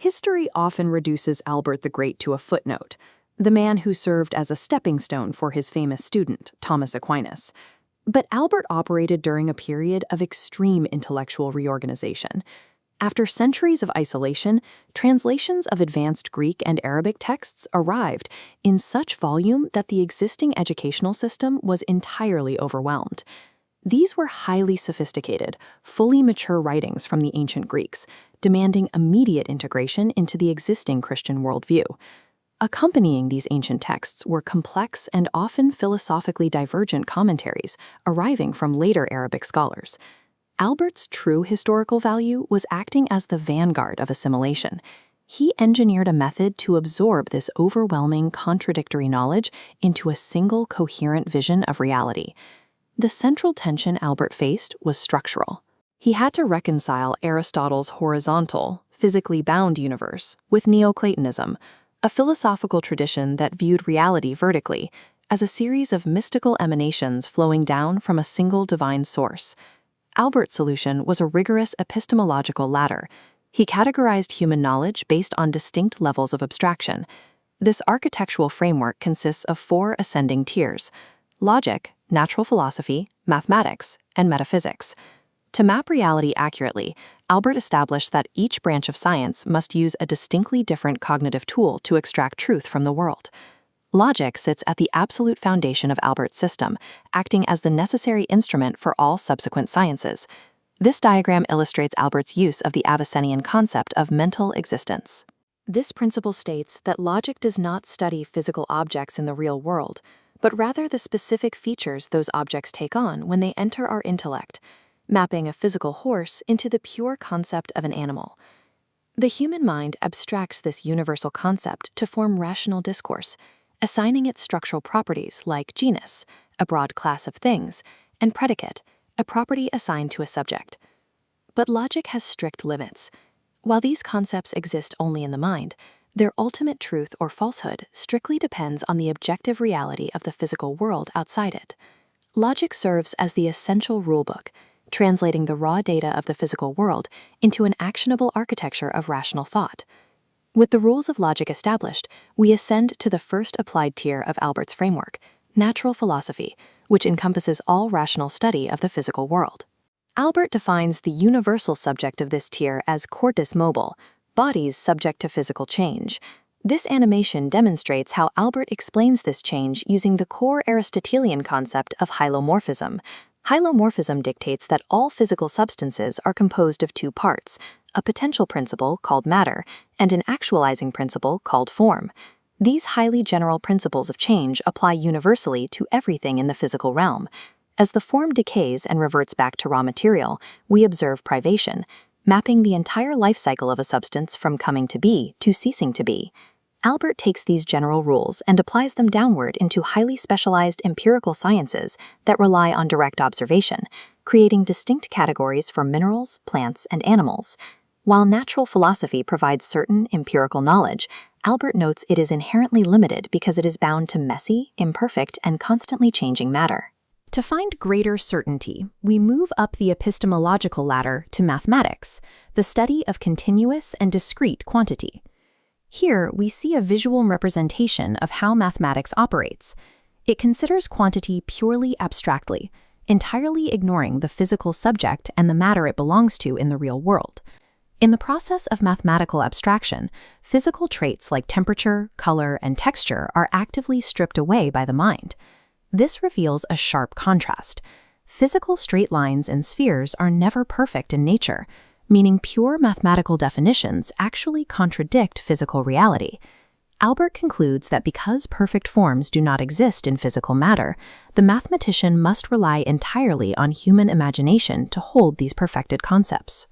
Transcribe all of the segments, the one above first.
History often reduces Albert the Great to a footnote, the man who served as a stepping stone for his famous student, Thomas Aquinas. But Albert operated during a period of extreme intellectual reorganization. After centuries of isolation, translations of advanced Greek and Arabic texts arrived in such volume that the existing educational system was entirely overwhelmed. These were highly sophisticated, fully mature writings from the ancient Greeks, demanding immediate integration into the existing Christian worldview. Accompanying these ancient texts were complex and often philosophically divergent commentaries arriving from later Arabic scholars. Albert's true historical value was acting as the vanguard of assimilation. He engineered a method to absorb this overwhelming, contradictory knowledge into a single coherent vision of reality. The central tension Albert faced was structural. He had to reconcile Aristotle's horizontal, physically bound universe with Neoplatonism, a philosophical tradition that viewed reality vertically as a series of mystical emanations flowing down from a single divine source. Albert's solution was a rigorous epistemological ladder. He categorized human knowledge based on distinct levels of abstraction. This architectural framework consists of 4 ascending tiers: logic, natural philosophy, mathematics, and metaphysics. To map reality accurately, Albert established that each branch of science must use a distinctly different cognitive tool to extract truth from the world. Logic sits at the absolute foundation of Albert's system, acting as the necessary instrument for all subsequent sciences. This diagram illustrates Albert's use of the Avicennian concept of mental existence. This principle states that logic does not study physical objects in the real world, but rather the specific features those objects take on when they enter our intellect, mapping a physical horse into the pure concept of an animal. The human mind abstracts this universal concept to form rational discourse, assigning it structural properties like genus, a broad class of things, and predicate, a property assigned to a subject. But logic has strict limits. While these concepts exist only in the mind, their ultimate truth or falsehood strictly depends on the objective reality of the physical world outside it. Logic serves as the essential rulebook, translating the raw data of the physical world into an actionable architecture of rational thought. With the rules of logic established, we ascend to the first applied tier of Albert's framework, natural philosophy, which encompasses all rational study of the physical world. Albert defines the universal subject of this tier as cortis mobile, bodies subject to physical change. This animation demonstrates how Albert explains this change using the core Aristotelian concept of hylomorphism. Hylomorphism dictates that all physical substances are composed of 2 parts, a potential principle called matter and an actualizing principle called form. These highly general principles of change apply universally to everything in the physical realm. As the form decays and reverts back to raw material, we observe privation, mapping the entire life cycle of a substance from coming to be to ceasing to be. Albert takes these general rules and applies them downward into highly specialized empirical sciences that rely on direct observation, creating distinct categories for minerals, plants, and animals. While natural philosophy provides certain empirical knowledge, Albert notes it is inherently limited because it is bound to messy, imperfect, and constantly changing matter. To find greater certainty, we move up the epistemological ladder to mathematics, the study of continuous and discrete quantity. Here, we see a visual representation of how mathematics operates. It considers quantity purely abstractly, entirely ignoring the physical subject and the matter it belongs to in the real world. In the process of mathematical abstraction, physical traits like temperature, color, and texture are actively stripped away by the mind. This reveals a sharp contrast. Physical straight lines and spheres are never perfect in nature, meaning pure mathematical definitions actually contradict physical reality. Albert concludes that because perfect forms do not exist in physical matter, the mathematician must rely entirely on human imagination to hold these perfected concepts.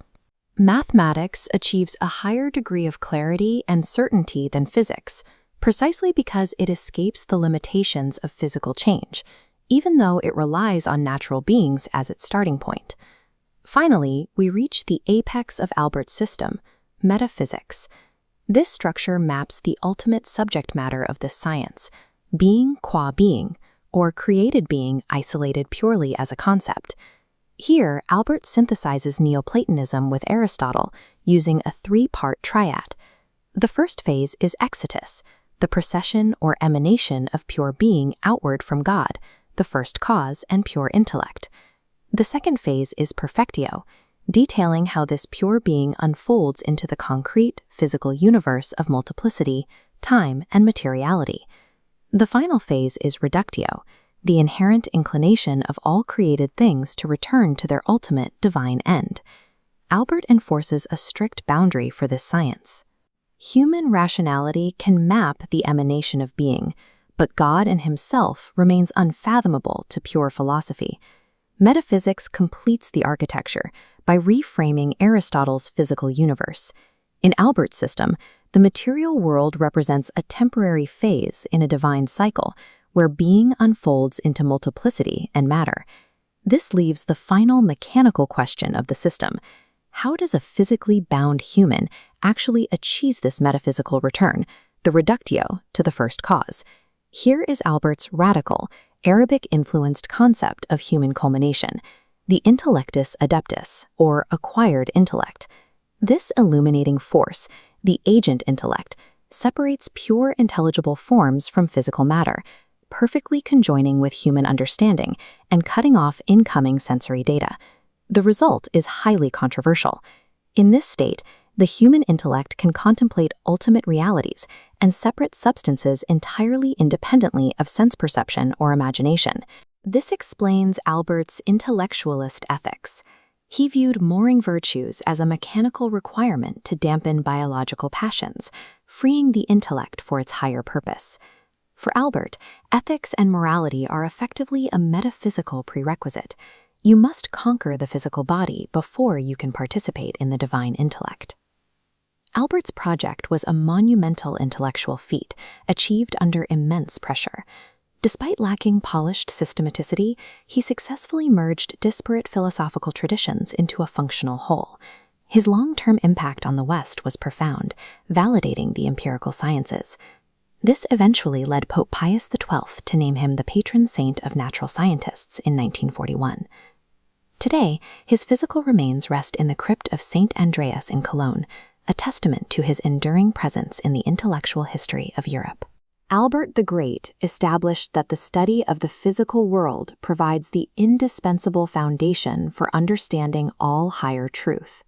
Mathematics achieves a higher degree of clarity and certainty than physics, precisely because it escapes the limitations of physical change, even though it relies on natural beings as its starting point. Finally, we reach the apex of Albert's system, metaphysics. This structure maps the ultimate subject matter of this science, being qua being, or created being isolated purely as a concept. Here, Albert synthesizes Neoplatonism with Aristotle using a 3-part triad: The first phase is exitus, the procession or emanation of pure being outward from God, the first cause and pure intellect. The second phase is perfectio, detailing how this pure being unfolds into the concrete, physical universe of multiplicity, time, and materiality. The final phase is reductio, the inherent inclination of all created things to return to their ultimate divine end. Albert enforces a strict boundary for this science. Human rationality can map the emanation of being, but God in himself remains unfathomable to pure philosophy. Metaphysics completes the architecture by reframing Aristotle's physical universe. In Albert's system, the material world represents a temporary phase in a divine cycle where being unfolds into multiplicity and matter. This leaves the final mechanical question of the system. How does a physically bound human actually achieve this metaphysical return, the reductio, to the first cause? Here is Albert's radical, Arabic-influenced concept of human culmination, the intellectus adeptus, or acquired intellect. This illuminating force, the agent intellect, separates pure intelligible forms from physical matter, perfectly conjoining with human understanding and cutting off incoming sensory data. The result is highly controversial. In this state, the human intellect can contemplate ultimate realities and separate substances entirely independently of sense perception or imagination. This explains Albert's intellectualist ethics. He viewed mooring virtues as a mechanical requirement to dampen biological passions, freeing the intellect for its higher purpose. For Albert, ethics and morality are effectively a metaphysical prerequisite. You must conquer the physical body before you can participate in the divine intellect. Albert's project was a monumental intellectual feat, achieved under immense pressure. Despite lacking polished systematicity, he successfully merged disparate philosophical traditions into a functional whole. His long-term impact on the West was profound, validating the empirical sciences. This eventually led Pope Pius XII to name him the patron saint of natural scientists in 1941. Today, his physical remains rest in the crypt of St. Andreas in Cologne, a testament to his enduring presence in the intellectual history of Europe. Albert the Great established that the study of the physical world provides the indispensable foundation for understanding all higher truth.